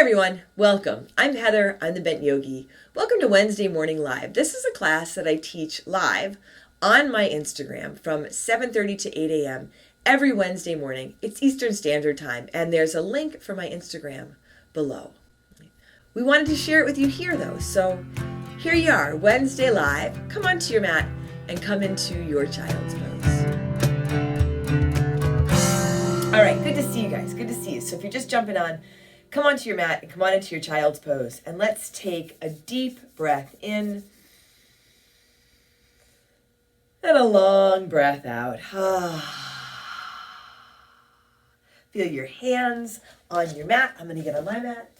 everyone, welcome. I'm Heather, I'm the Bent Yogi. Welcome to Wednesday Morning Live. This is a class that I teach live on my Instagram from 7:30 to 8 a.m. every Wednesday morning. It's Eastern Standard Time, and there's a link for my Instagram below. We wanted to share it with you here though, so here you are, Wednesday Live. Come onto your mat and come into your child's pose. All right, good to see you guys, good to see you. So if you're just jumping on, come onto your mat and come on into your child's pose. And let's take a deep breath in and a long breath out. Feel your hands on your mat. I'm going to get on my mat.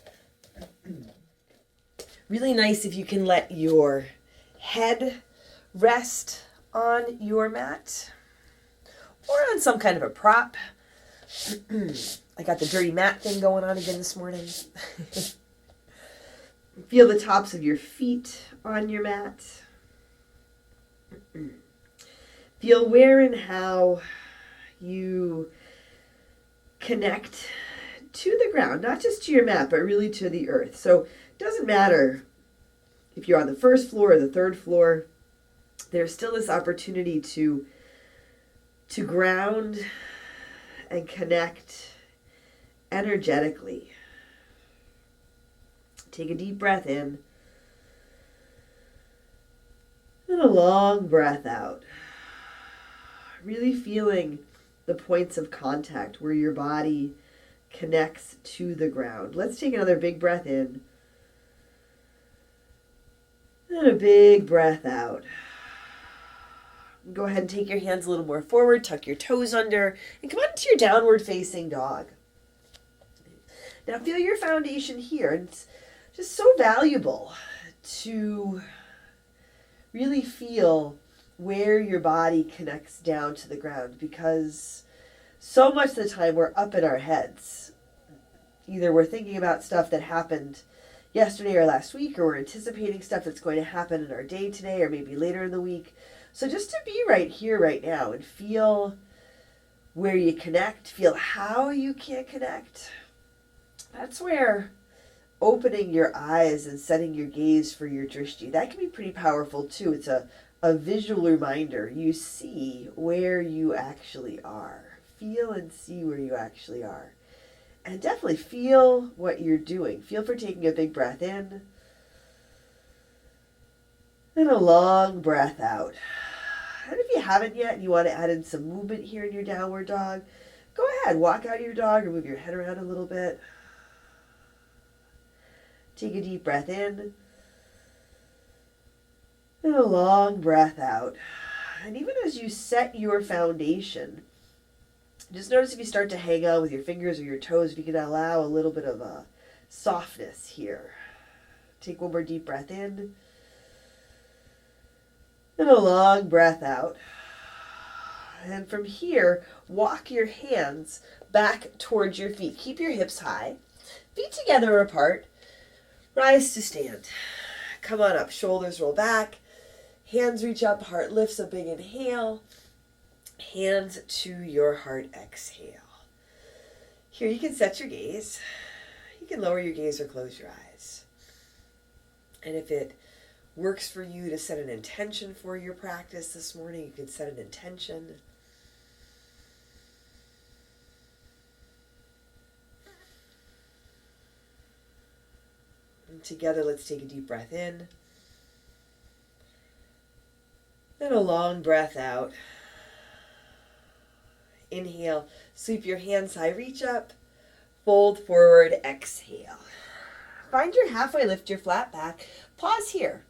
Really nice if you can let your head rest on your mat or on some kind of a prop. I got the dirty mat thing going on again this morning. Feel the tops of your feet on your mat. Feel where and how you connect to the ground, not just to your mat, but really to the earth. So it doesn't matter if you're on the first floor or the third floor, there's still this opportunity to ground and connect energetically. Take a deep breath in and a long breath out. Really feeling the points of contact where your body connects to the ground. Let's take another big breath in and a big breath out. Go ahead and take your hands a little more forward, tuck your toes under, and come on into your downward facing dog. Now feel your foundation here. And it's just so valuable to really feel where your body connects down to the ground, because so much of the time we're up in our heads. Either we're thinking about stuff that happened yesterday or last week, or we're anticipating stuff that's going to happen in our day today or maybe later in the week. So just to be right here, right now, and feel where you connect, feel how you can connect. That's where opening your eyes and setting your gaze for your drishti, that can be pretty powerful too. It's a visual reminder. You see where you actually are. Feel and see where you actually are. And definitely feel what you're doing. Feel for taking a big breath in and a long breath out. And if you haven't yet and you want to add in some movement here in your downward dog, go ahead, walk out of your dog or move your head around a little bit. Take a deep breath in and a long breath out. And even as you set your foundation, just notice if you start to hang on with your fingers or your toes, if you can allow a little bit of a softness here. Take one more deep breath in and a long breath out. And from here, walk your hands back towards your feet. Keep your hips high, feet together or apart. Rise to stand. Come on up, shoulders roll back, hands reach up, heart lifts, a big inhale, hands to your heart, exhale. Here you can set your gaze. You can lower your gaze or close your eyes. And if it works for you to set an intention for your practice this morning, you can set an intention. And together, let's take a deep breath in and a long breath out. Inhale, sweep your hands high, reach up, fold forward, exhale. Find your halfway lift, your flat back. Pause here.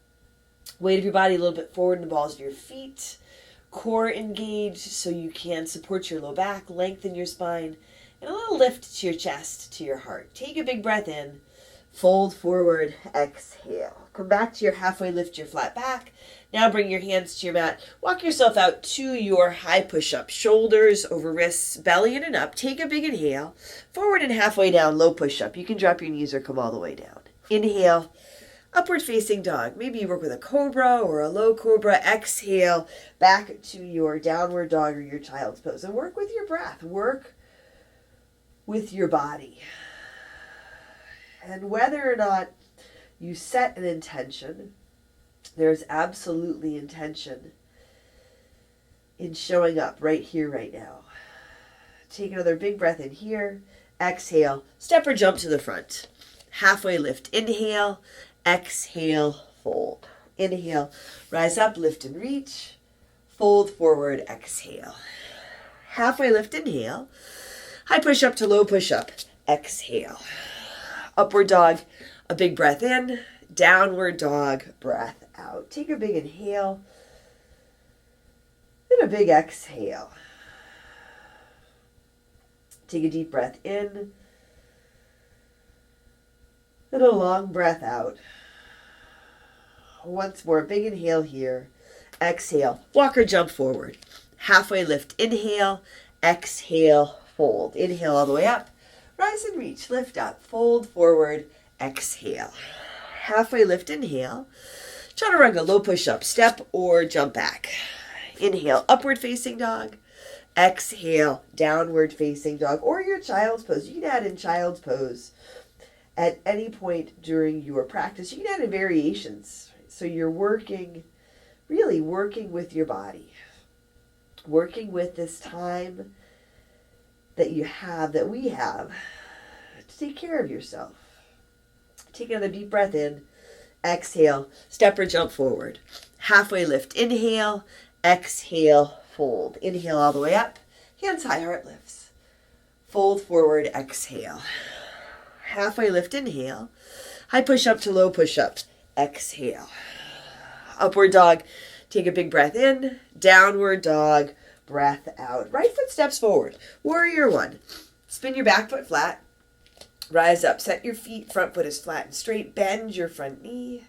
Weight of your body a little bit forward in the balls of your feet. Core engaged so you can support your low back, lengthen your spine, and a little lift to your chest, to your heart. Take a big breath in. Fold forward, exhale. Come back to your halfway lift, your flat back. Now bring your hands to your mat. Walk yourself out to your high push-up. Shoulders over wrists, belly in and up. Take a big inhale. Forward and halfway down, low push-up. You can drop your knees or come all the way down. Inhale, upward facing dog. Maybe you work with a cobra or a low cobra. Exhale, back to your downward dog or your child's pose. And work with your breath. Work with your body. And whether or not you set an intention, there's absolutely intention in showing up right here, right now. Take another big breath in here. Exhale, step or jump to the front. Halfway lift, inhale, exhale, fold. Inhale, rise up, lift and reach. Fold forward, exhale. Halfway lift, inhale. High push up to low push up, exhale. Upward dog, a big breath in. Downward dog, breath out. Take a big inhale and a big exhale. Take a deep breath in and a long breath out. Once more, big inhale here. Exhale, walk or jump forward. Halfway lift, inhale, exhale, fold. Inhale all the way up. Rise and reach, lift up, fold forward, exhale. Halfway lift, inhale. Chaturanga, low push up, step or jump back. Inhale, upward facing dog. Exhale, downward facing dog, or your child's pose. You can add in child's pose at any point during your practice. You can add in variations. So you're really working with your body, working with this time that you have, that we have, to take care of yourself. Take another deep breath in. Exhale, step or jump forward. Halfway lift, inhale, exhale, fold. Inhale all the way up. Hands high, heart lifts. Fold forward, exhale. Halfway lift, inhale. High push up to low push up. Exhale. Upward dog. Take a big breath in. Downward dog. Breath out. Right foot steps forward. Warrior one. Spin your back foot flat. Rise up. Set your feet. Front foot is flat and straight. Bend your front knee.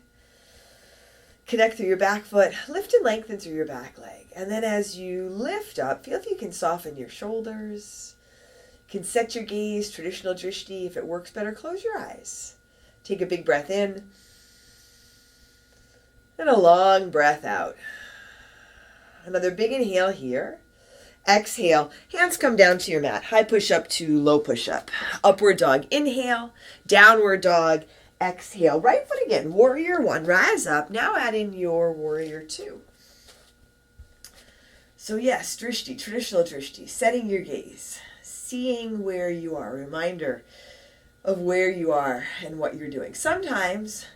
Connect through your back foot. Lift and lengthen through your back leg. And then as you lift up, feel if you can soften your shoulders. You can set your gaze, traditional drishti. If it works better, close your eyes. Take a big breath in. And a long breath out. Another big inhale here. Exhale. Hands come down to your mat. High push up to low push up. Upward dog. Inhale. Downward dog. Exhale. Right foot again. Warrior one. Rise up. Now add in your warrior two. So yes, drishti, traditional drishti. Setting your gaze. Seeing where you are. Reminder of where you are and what you're doing. Sometimes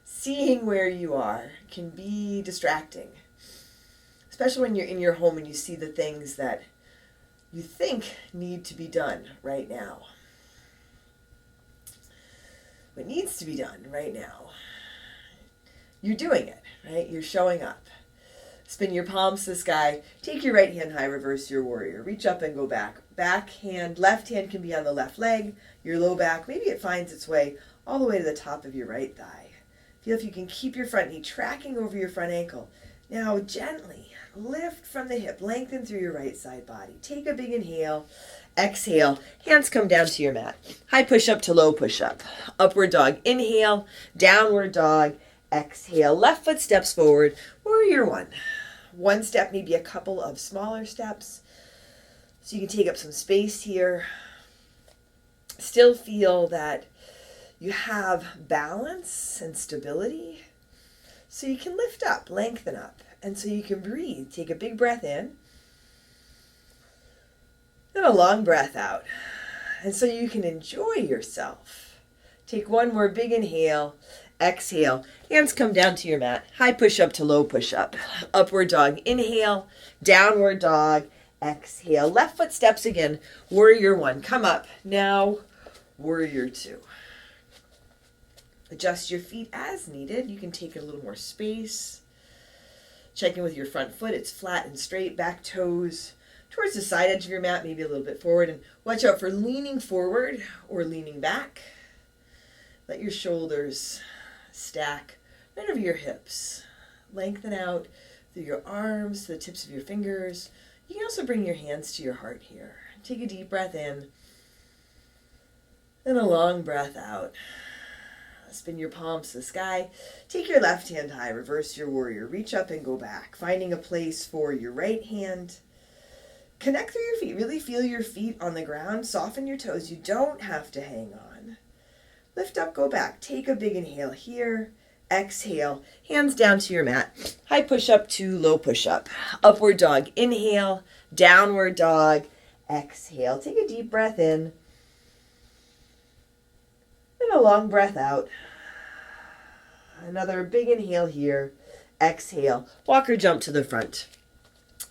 seeing where you are can be distracting, especially when you're in your home and you see the things that you think need to be done right now. What needs to be done right now, you're doing it, right? You're showing up. Spin your palms to the sky. Take your right hand high, reverse your warrior. Reach up and go back. Back hand, left hand can be on the left leg, your low back. Maybe it finds its way all the way to the top of your right thigh. Feel if you can keep your front knee tracking over your front ankle. Now gently lift from the hip, lengthen through your right side body. Take a big inhale, exhale, hands come down to your mat. High push up to low push up. Upward dog, inhale, downward dog, exhale. Left foot steps forward, warrior one. One step, maybe a couple of smaller steps. So you can take up some space here. Still feel that you have balance and stability. So you can lift up, lengthen up. And so you can breathe. Take a big breath in. And a long breath out. And so you can enjoy yourself. Take one more big inhale. Exhale. Hands come down to your mat. High push up to low push up. Upward dog. Inhale. Downward dog. Exhale. Left foot steps again. Warrior one. Come up. Now, warrior two. Adjust your feet as needed. You can take a little more space. Check in with your front foot. It's flat and straight. Back toes towards the side edge of your mat, maybe a little bit forward. And watch out for leaning forward or leaning back. Let your shoulders stack right over your hips. Lengthen out through your arms, the tips of your fingers. You can also bring your hands to your heart here. Take a deep breath in and a long breath out. Spin your palms to the sky. Take your left hand high, reverse your warrior. Reach up and go back, finding a place for your right hand. Connect through your feet. Really feel your feet on the ground. Soften your toes. You don't have to hang on. Lift up, go back. Take a big inhale here. Exhale, hands down to your mat. High push-up to low push-up. Upward dog, inhale. Downward dog, exhale. Take a deep breath in. And a long breath out. Another big inhale here. Exhale. Walk or jump to the front.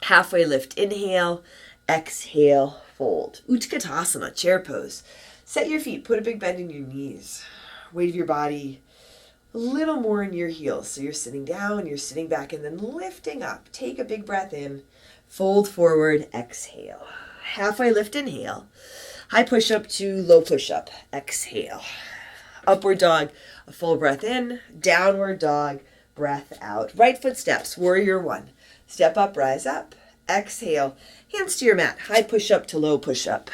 Halfway lift. Inhale. Exhale. Fold. Utkatasana, chair pose. Set your feet. Put a big bend in your knees. Weight of your body a little more in your heels. So you're sitting down, you're sitting back, and then lifting up. Take a big breath in. Fold forward. Exhale. Halfway lift. Inhale. High push-up to low push-up. Exhale. Upward dog, a full breath in. Downward dog, breath out. Right foot steps, warrior one. Step up, rise up. Exhale, hands to your mat. High push-up to low push-up.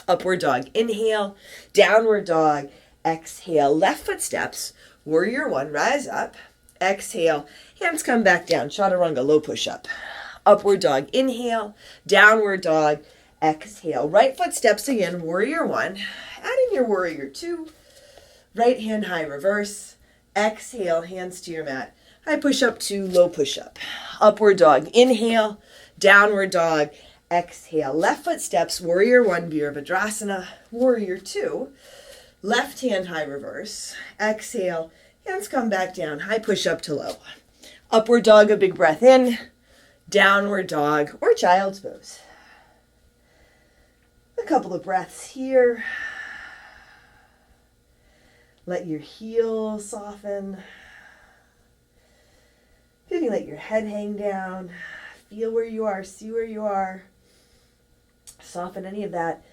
Upward dog, inhale. Downward dog, exhale. Left foot steps, warrior one, rise up. Exhale, hands come back down. Chaturanga, low push-up. Upward dog, inhale. Downward dog, exhale. Right foot steps again, warrior one. Add in your warrior two. Right hand high reverse. Exhale, hands to your mat. High push up to low push up. Upward dog, inhale. Downward dog, exhale. Left foot steps, warrior one, Virabhadrasana. Warrior two. Left hand high reverse. Exhale, hands come back down. High push up to low. Upward dog, a big breath in. Downward dog or child's pose. A couple of breaths here. Let your heel soften. Maybe let your head hang down. Feel where you are. See where you are. Soften any of that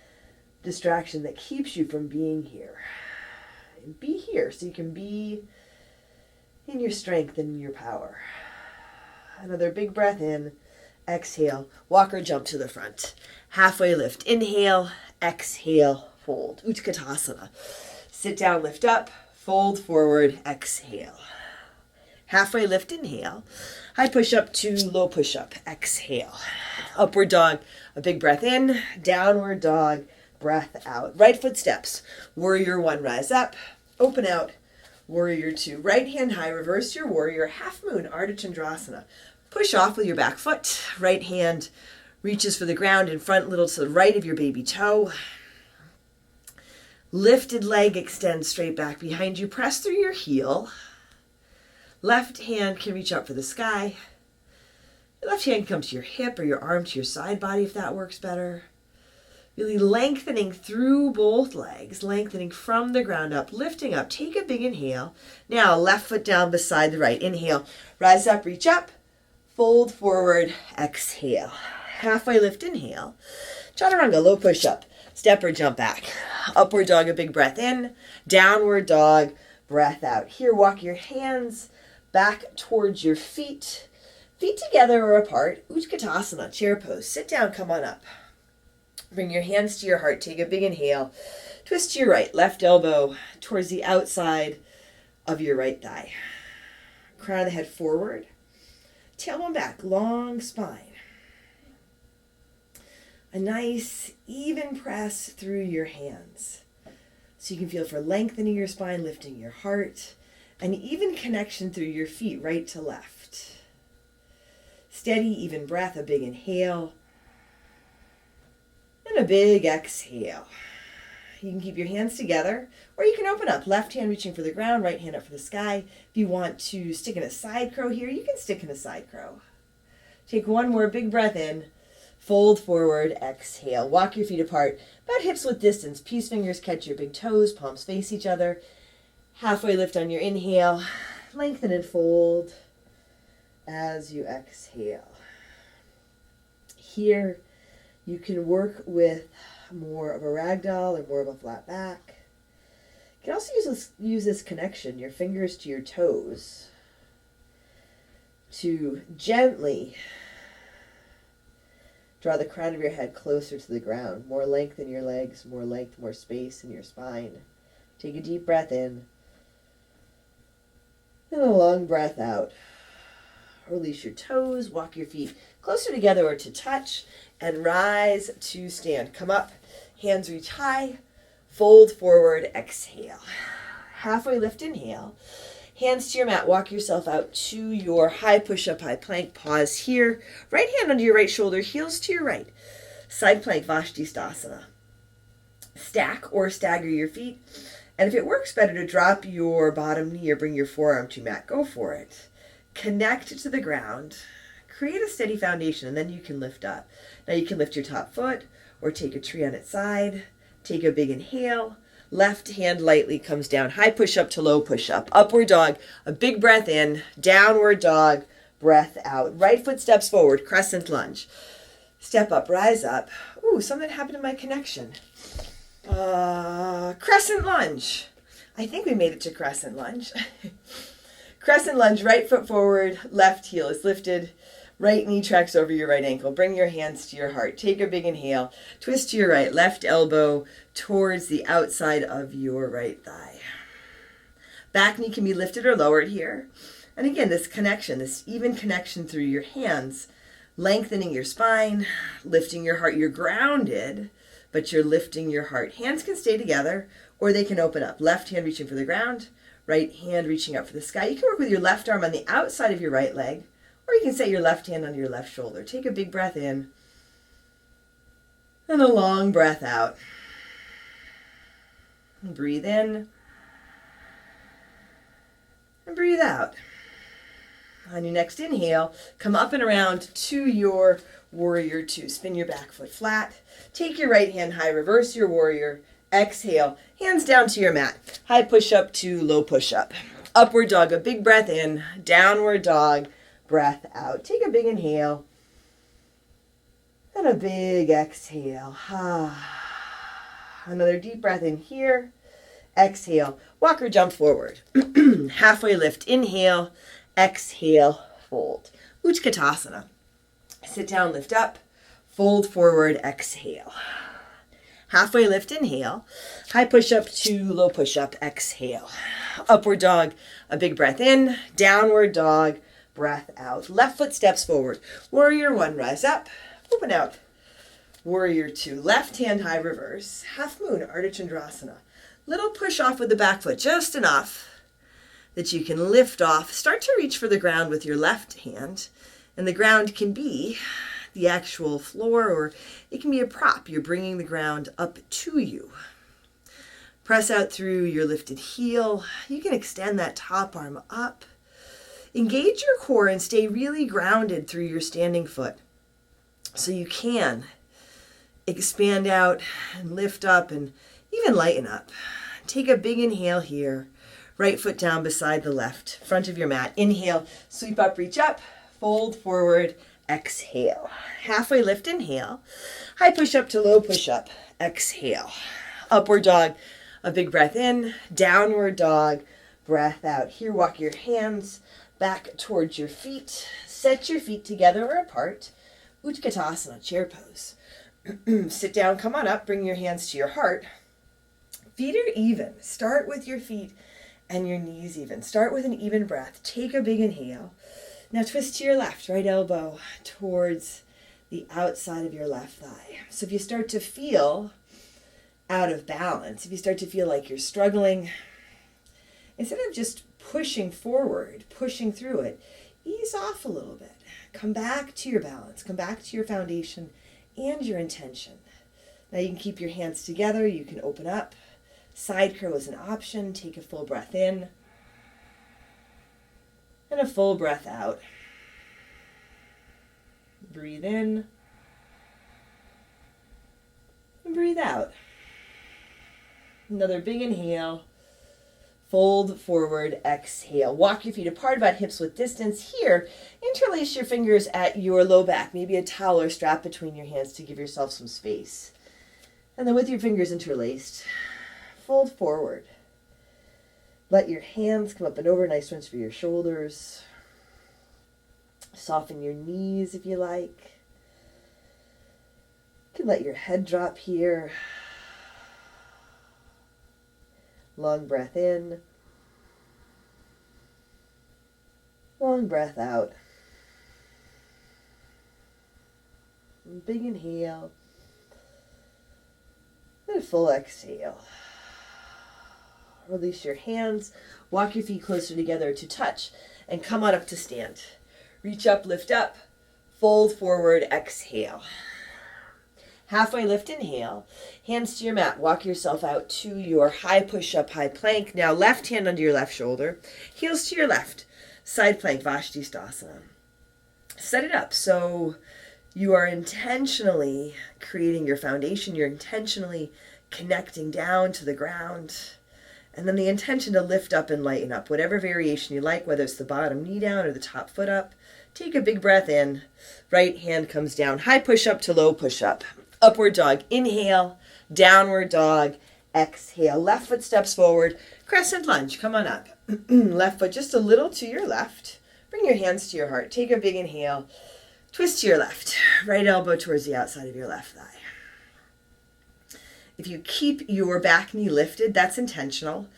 distraction that keeps you from being here. And be here so you can be in your strength and in your power. Another big breath in. Exhale. Walk or jump to the front. Halfway lift. Inhale. Exhale. Fold. Utkatasana. Sit down, lift up, fold forward, exhale. Halfway lift, inhale. High push up to low push up, exhale. Upward dog, a big breath in. Downward dog, breath out. Right foot steps, warrior one, rise up, open out. Warrior two, right hand high, reverse your warrior, half moon, Ardha Chandrasana. Push off with your back foot. Right hand reaches for the ground in front, little to the right of your baby toe. Lifted leg extends straight back behind you. Press through your heel. Left hand can reach up for the sky. Your left hand can come to your hip or your arm to your side body if that works better. Really lengthening through both legs, lengthening from the ground up, lifting up. Take a big inhale. Now left foot down beside the right. Inhale. Rise up, reach up. Fold forward. Exhale. Halfway lift, inhale. Chaturanga, low push up. Step or jump back. Upward dog, a big breath in. Downward dog, breath out. Here, walk your hands back towards your feet. Feet together or apart. Utkatasana, chair pose. Sit down, come on up. Bring your hands to your heart. Take a big inhale. Twist to your right. Left elbow towards the outside of your right thigh. Crown of the head forward. Tailbone back. Long spine. A nice even press through your hands. So you can feel for lengthening your spine, lifting your heart, an even connection through your feet, right to left. Steady, even breath, a big inhale, and a big exhale. You can keep your hands together, or you can open up. Left hand reaching for the ground, right hand up for the sky. If you want to stick in a side crow here, you can stick in a side crow. Take one more big breath in. Fold forward, exhale. Walk your feet apart, about hips width distance. Peace fingers catch your big toes, palms face each other. Halfway lift on your inhale. Lengthen and fold as you exhale. Here, you can work with more of a ragdoll or more of a flat back. You can also use this connection, your fingers to your toes, to gently draw the crown of your head closer to the ground. More length in your legs, more length, more space in your spine. Take a deep breath in. And a long breath out. Release your toes, walk your feet closer together or to touch, and rise to stand. Come up, hands reach high, fold forward, exhale. Halfway lift, inhale. Hands to your mat, walk yourself out to your high push-up, high plank. Pause here. Right hand under your right shoulder, heels to your right. Side plank, Vastisthasana. Stack or stagger your feet. And if it works better to drop your bottom knee or bring your forearm to your mat, go for it. Connect to the ground. Create a steady foundation, and then you can lift up. Now you can lift your top foot or take a tree on its side. Take a big inhale. Left hand lightly comes down. High push-up to low push-up. Upward dog. A big breath in. Downward dog. Breath out. Right foot steps forward. Crescent lunge. Step up. Rise up. Ooh, something happened to my connection. Crescent lunge. I think we made it to crescent lunge. Crescent lunge. Right foot forward. Left heel is lifted. Right knee tracks over your right ankle. Bring your hands to your heart. Take a big inhale. Twist to your right. Left elbow towards the outside of your right thigh. Back knee can be lifted or lowered here. And again, this connection, this even connection through your hands, lengthening your spine, lifting your heart. You're grounded, but you're lifting your heart. Hands can stay together or they can open up. Left hand reaching for the ground, right hand reaching up for the sky. You can work with your left arm on the outside of your right leg, or you can set your left hand on your left shoulder. Take a big breath in and a long breath out. And breathe in and breathe out. On your next inhale, come up and around to your warrior two. Spin your back foot flat. Take your right hand high, reverse your warrior. Exhale, hands down to your mat. High push-up to low push-up. Upward dog, a big breath in. Downward dog, breath out. Take a big inhale and a big exhale. Another deep breath in here. Exhale. Walk or jump forward. Halfway lift. Inhale. Exhale. Fold. Utkatasana. Sit down, lift up. Fold forward. Exhale. Halfway lift. Inhale. High push-up to low push-up. Exhale. Upward dog. A big breath in. Downward dog. Breath out. Left foot steps forward. Warrior one, rise up. Open out. Warrior two, left hand high reverse. Half moon, Ardha Chandrasana. Little push off with the back foot, just enough that you can lift off. Start to reach for the ground with your left hand. And the ground can be the actual floor or it can be a prop. You're bringing the ground up to you. Press out through your lifted heel. You can extend that top arm up. Engage your core and stay really grounded through your standing foot so you can expand out and lift up and even lighten up. Take a big inhale here. Right foot down beside the left, front of your mat. Inhale, sweep up, reach up, fold forward, exhale. Halfway lift, inhale. High push up to low push up, exhale. Upward dog, a big breath in. Downward dog, breath out. Here, walk your hands back towards your feet. Set your feet together or apart. Utkatasana, chair pose. Sit down, come on up, bring your hands to your heart. Feet are even. Start with your feet and your knees even. Start with an even breath. Take a big inhale. Now twist to your left, right elbow towards the outside of your left thigh. So if you start to feel out of balance, if you start to feel like you're struggling, instead of just pushing forward, pushing through it, ease off a little bit. Come back to your balance. Come back to your foundation and your intention. Now you can keep your hands together. You can open up. Side curl is an option. Take a full breath in and a full breath out. Breathe in and breathe out. Another big inhale. Fold forward, exhale. Walk your feet apart, about hips width distance. Here, interlace your fingers at your low back. Maybe a towel or strap between your hands to give yourself some space. And then with your fingers interlaced, fold forward. Let your hands come up and over. Nice ones for your shoulders. Soften your knees if you like. You can let your head drop here. Long breath in. Long breath out. Big inhale. And a full exhale. Release your hands. Walk your feet closer together to touch. And come on up to stand. Reach up, lift up. Fold forward, exhale. Halfway lift, inhale. Hands to your mat. Walk yourself out to your high push-up, high plank. Now left hand under your left shoulder. Heels to your left. Side plank, Vashisthasana. Set it up so you are intentionally creating your foundation. You're intentionally connecting down to the ground. And then the intention to lift up and lighten up. Whatever variation you like, whether it's the bottom knee down or the top foot up. Take a big breath in. Right hand comes down. High push-up to low push-up. Upward dog. Inhale. Downward dog. Exhale. Left foot steps forward. Crescent lunge. Come on up. Left foot just a little to your left. Bring your hands to your heart. Take a big inhale. Twist to your left. Right elbow towards the outside of your left thigh. If you keep your back knee lifted, that's intentional.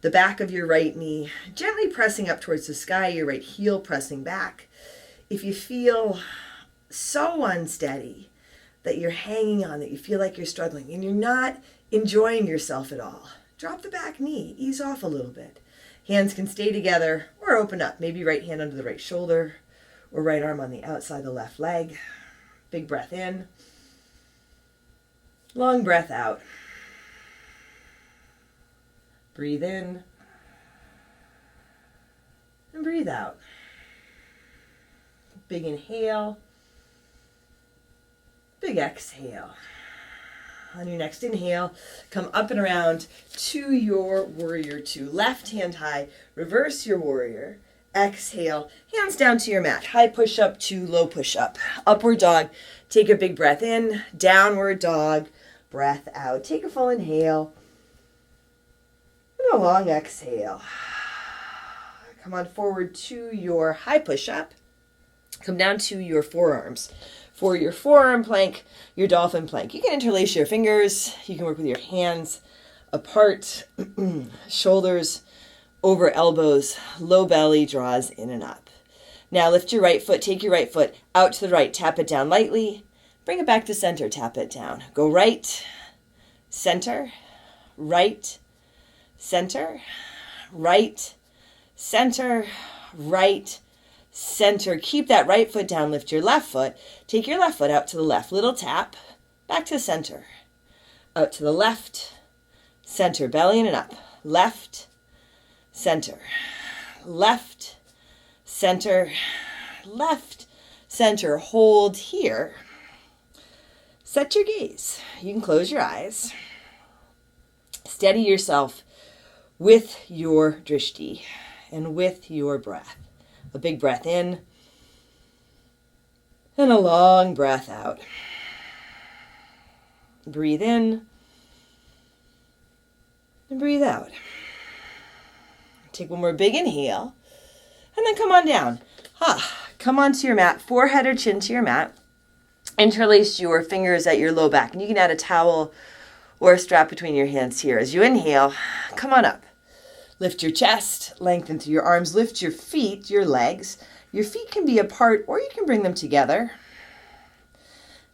The back of your right knee gently pressing up towards the sky, your right heel pressing back. If you feel so unsteady that you're hanging on, that you feel like you're struggling and you're not enjoying yourself at all, drop the back knee, ease off a little bit. Hands can stay together or open up. Maybe right hand under the right shoulder or right arm on the outside of the left leg. Big breath in. Long breath out. Breathe in. And breathe out. Big inhale. Big exhale. On your next inhale, come up and around to your warrior two. Left hand high. Reverse your warrior. Exhale. Hands down to your mat. High push up to low push up. Upward dog. Take a big breath in. Downward dog. Breath out. Take a full inhale. And a long exhale. Come on forward to your high push-up. Come down to your forearms. For your forearm plank, your dolphin plank. You can interlace your fingers. You can work with your hands apart. Shoulders over elbows. Low belly draws in and up. Now lift your right foot. Take your right foot out to the right. Tap it down lightly. Bring it back to center. Tap it down. Go right, center, right, center, right, center, right, center. Keep that right foot down. Lift your left foot. Take your left foot out to the left. Little tap. Back to center. Out to the left, center. Belly in and up. Left, center. Left, center. Left, center. Hold here. Set your gaze. You can close your eyes. Steady yourself with your drishti and with your breath. A big breath in and a long breath out. Breathe in and breathe out. Take one more big inhale and then come on down. Come onto your mat, forehead or chin to your mat. Interlace your fingers at your low back. And you can add a towel or a strap between your hands here. As you inhale, come on up. Lift your chest, lengthen through your arms. Lift your feet, your legs. Your feet can be apart or you can bring them together.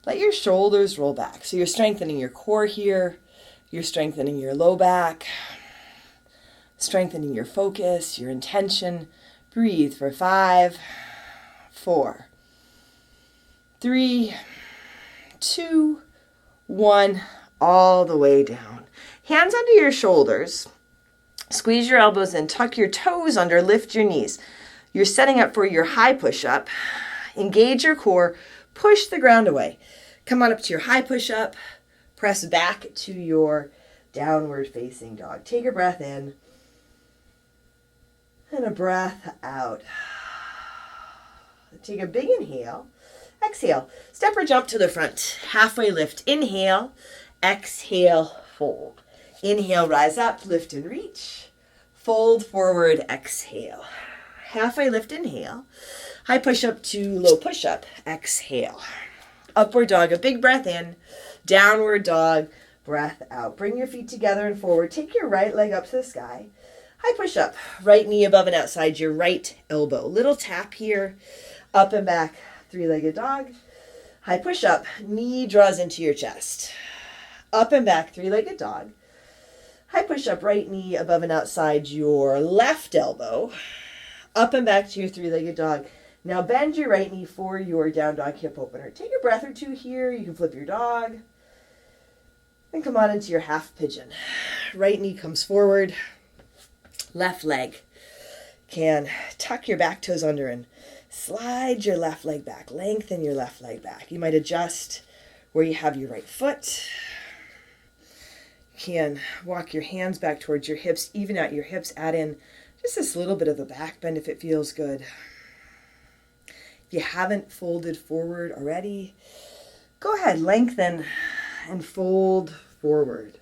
Let your shoulders roll back. So you're strengthening your core here. You're strengthening your low back. Strengthening your focus, your intention. Breathe for 5, 4, 3, 2, 1, all the way down. Hands under your shoulders. Squeeze your elbows in, tuck your toes under, lift your knees. You're setting up for your high push-up. Engage your core, push the ground away. Come on up to your high push-up. Press back to your downward facing dog. Take a breath in and a breath out. Take a big inhale. Exhale. Step or jump to the front. Halfway lift. Inhale. Exhale. Fold. Inhale. Rise up. Lift and reach. Fold forward. Exhale. Halfway lift. Inhale. High push up to low push up. Exhale. Upward dog. A big breath in. Downward dog. Breath out. Bring your feet together and forward. Take your right leg up to the sky. High push up. Right knee above and outside your right elbow. Little tap here. Up and back. Three-legged dog. High push up. Knee draws into your chest. Up and back. Three-legged dog. High push-up, right knee above and outside your left elbow. Up and back to your three-legged dog. Now bend your right knee for your down dog hip opener. Take a breath or two here. You can flip your dog. And come on into your half pigeon. Right knee comes forward. Left leg. Can tuck your back toes under and slide your left leg back. Lengthen your left leg back. You might adjust where you have your right foot. You can walk your hands back towards your hips, even out your hips. Add in just this little bit of a back bend if it feels good. If you haven't folded forward already, go ahead, lengthen and fold forward.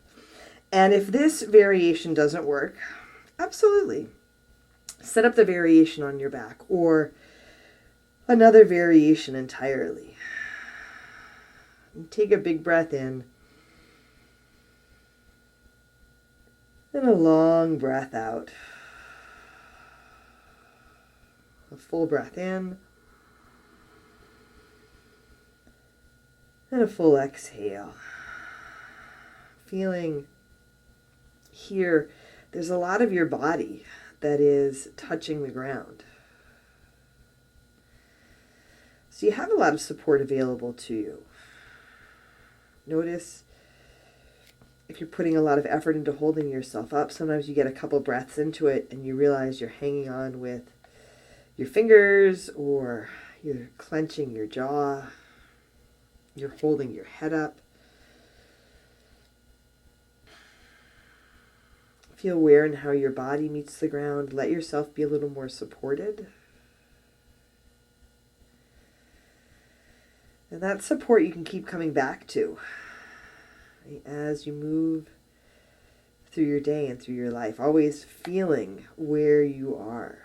And if this variation doesn't work, absolutely, set up the variation on your back or another variation entirely. And take a big breath in. And a long breath out. A full breath in. And a full exhale. Feeling here, there's a lot of your body that is touching the ground. So you have a lot of support available to you. Notice if you're putting a lot of effort into holding yourself up, sometimes you get a couple breaths into it and you realize you're hanging on with your fingers or you're clenching your jaw. You're holding your head up. Feel where and how your body meets the ground. Let yourself be a little more supported. And that support you can keep coming back to as you move through your day and through your life, always feeling where you are,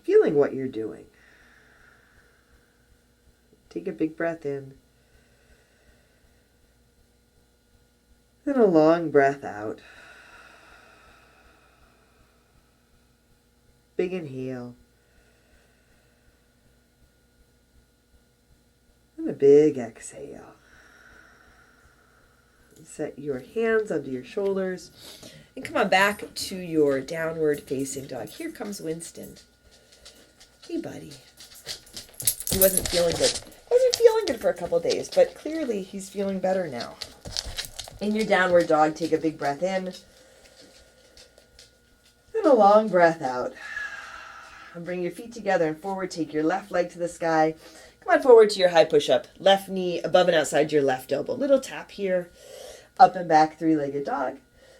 feeling what you're doing. Take a big breath in, and a long breath out. Big inhale. And a big exhale. Set your hands under your shoulders and come on back to your downward facing dog. Here comes Winston. Hey, buddy. He wasn't feeling good. Wasn't feeling good for a couple of days, but clearly he's feeling better now. In your downward dog, take a big breath in and a long breath out. And bring your feet together and forward. Take your left leg to the sky. Come on forward to your high push-up. Left knee above and outside your left elbow. Little tap here. Up and back, three-legged dog.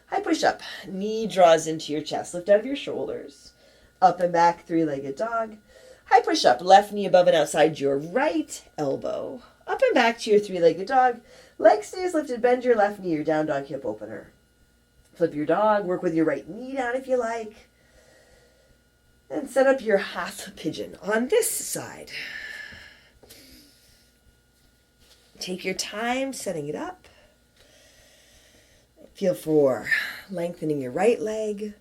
High push-up. Knee draws into your chest. Lift out of your shoulders. Up and back, three-legged dog. High push-up. Left knee above and outside your right elbow. Up and back to your three-legged dog. Leg stays lifted. Bend your left knee, your down dog hip opener. Flip your dog. Work with your right knee down if you like. And set up your half pigeon on this side. Take your time setting it up. Feel for lengthening your right leg.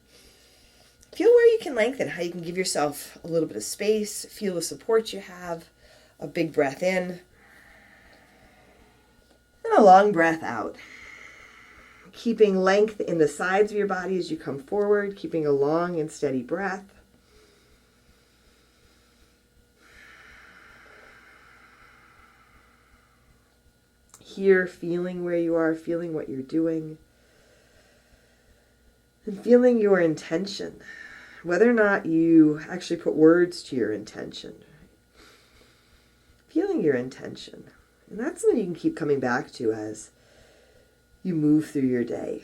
Feel where you can lengthen, how you can give yourself a little bit of space. Feel the support you have. A big breath in. And a long breath out. Keeping length in the sides of your body as you come forward. Keeping a long and steady breath. Here, feeling where you are, feeling what you're doing, and feeling your intention, whether or not you actually put words to your intention. Feeling your intention. And that's something you can keep coming back to as you move through your day.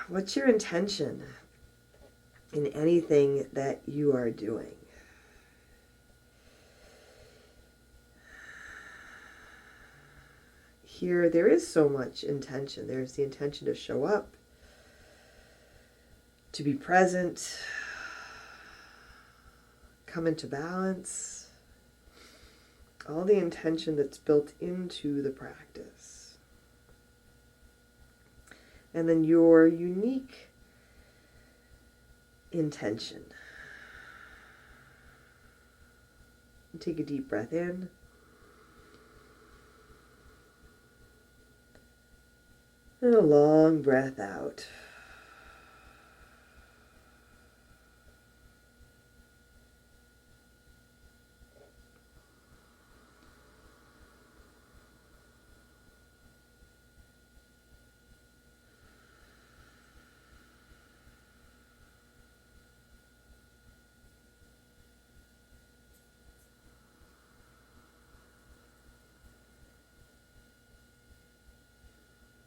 What's your intention in anything that you are doing? Here, there is so much intention. There's the intention to show up, to be present, come into balance. All the intention that's built into the practice. And then your unique intention. Take a deep breath in. And a long breath out.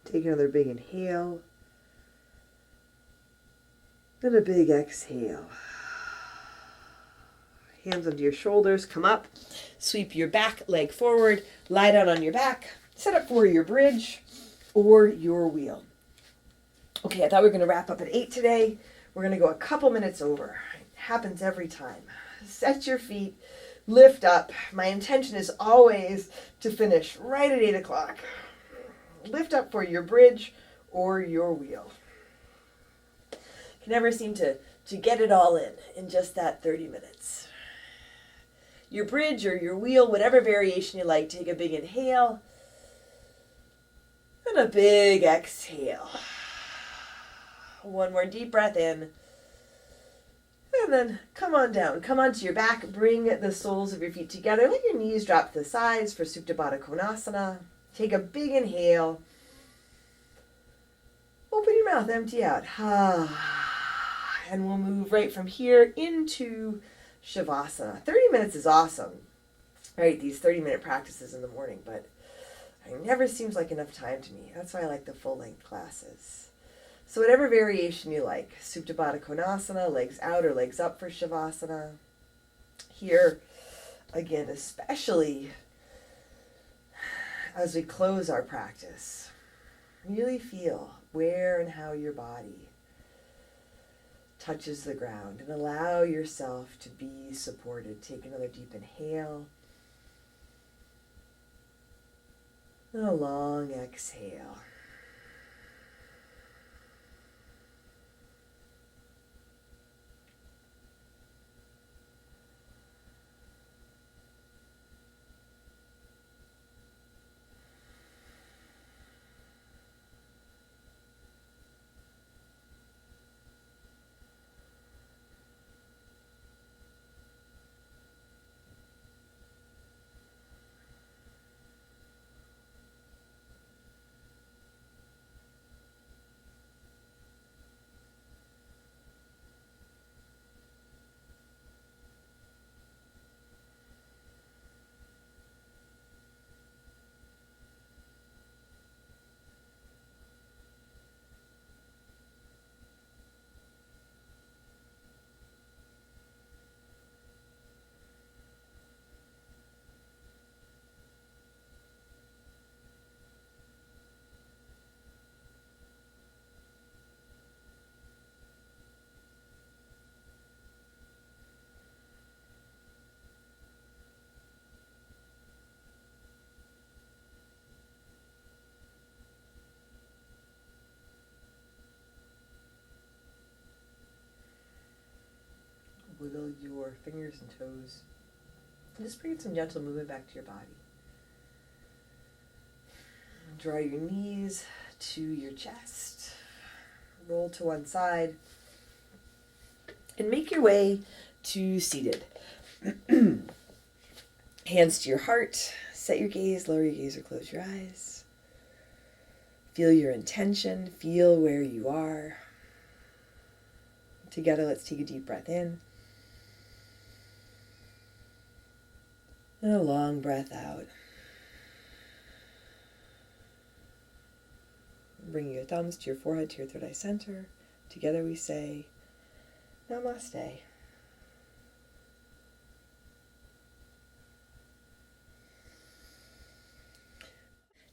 Take another big inhale. Then a big exhale. Hands under your shoulders, come up. Sweep your back leg forward. Lie down on your back. Set up for your bridge or your wheel. Okay, I thought we were going to wrap up at 8 today. We're going to go a couple minutes over. It happens every time. Set your feet. Lift up. My intention is always to finish right at 8 o'clock. Lift up for your bridge or your wheel. Can never seem to get it all in just that 30 minutes. Your bridge or your wheel, whatever variation you like, take a big inhale and a big exhale. One more deep breath in. And then come on down. Come onto your back. Bring the soles of your feet together. Let your knees drop to the sides for Supta Baddha Konasana. Take a big inhale. Open your mouth, empty out. And we'll move right from here into Shavasana. 30 minutes is awesome, right? These 30-minute practices in the morning, but it never seems like enough time to me. That's why I like the full-length classes. So whatever variation you like, Supta Baddha Konasana, legs out or legs up for Shavasana. Here, again, especially as we close our practice, really feel where and how your body touches the ground and allow yourself to be supported. Take another deep inhale and a long exhale. Wiggle your fingers and toes. And just bring some gentle movement back to your body. Draw your knees to your chest. Roll to one side. And make your way to seated. Hands to your heart. Set your gaze, lower your gaze, or close your eyes. Feel your intention. Feel where you are. Together, let's take a deep breath in. And a long breath out. Bring your thumbs to your forehead, to your third eye center. Together we say, Namaste.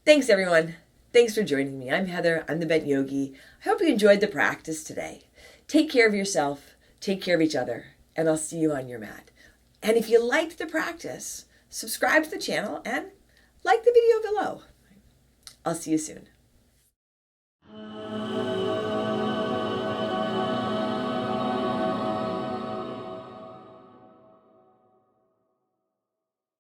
Thanks, everyone. Thanks for joining me. I'm Heather. I'm the Bent Yogi. I hope you enjoyed the practice today. Take care of yourself. Take care of each other. And I'll see you on your mat. And if you liked the practice, subscribe to the channel and like the video below. I'll see you soon.